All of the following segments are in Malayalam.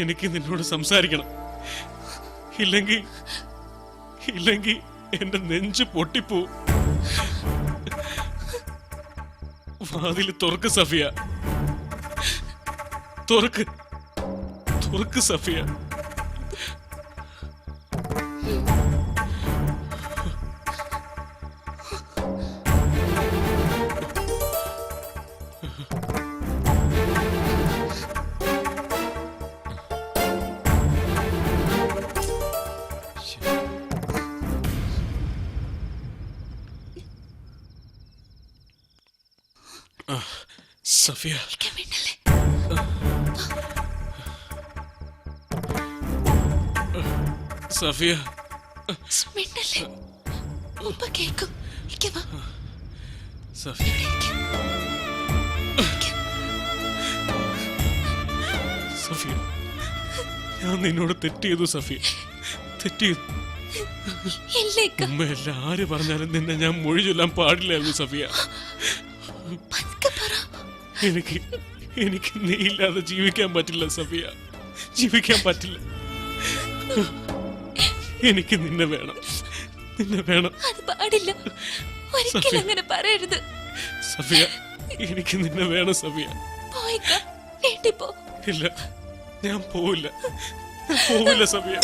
എനിക്ക് നിന്നോട് സംസാരിക്കണം. ഇല്ലെങ്കിൽ എന്റെ നെഞ്ച് പൊട്ടിപ്പോ. വാതില് തുറക്ക് സഫിയ, തുറക്ക് സഫിയ. സഫിയ, സഫിയ, സഫിയ, സഫിയ, ഞാൻ നിന്നോട് തെറ്റ് ചെയ്തു സഫിയ, തെറ്റ് ചെയ്തു. ഉമ്മയെല്ലാം ആര് പറഞ്ഞാലും നിന്നെ ഞാൻ മൊഴി ചൊല്ലാൻ പാടില്ലായിരുന്നു സഫിയ. എനിക്ക് നീ ഇല്ലാതെ ജീവിക്കാൻ പറ്റില്ല സഫിയ, ജീവിക്കാൻ പറ്റില്ല. എനിക്ക് നിന്നെ വേണം, നിന്നെ വേണം. അത് പാടില്ല, ഒരിക്കലും അങ്ങനെ പറയരുത് സഫിയ. എനിക്ക് നിന്നെ വേണം സഫിയ. ഇല്ല, ഞാൻ പോവില്ല, പോവില്ല സഫിയ.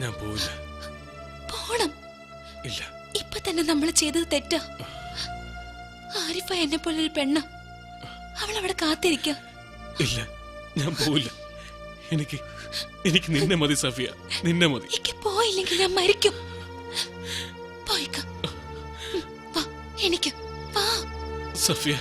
ഞാൻ പോവില്ല. പോണം. ഇല്ല, ഇപ്പൊ തന്നെ നമ്മൾ ചെയ്തത് തെറ്റാ. ആരിഫ എന്നെ പോലൊരു പെണ്ണ, അവൾ അവിടെ കാത്തിരിക്ക. ഇല്ല, ഞാൻ പോവില്ല. എനിക്ക് നിന്നെ മതി സഫിയ, നിന്നെ മതി. പോയില്ലെങ്കിൽ ഞാൻ മരിക്കും. പോയിക്ക, എനിക്ക് വാ സഫിയ.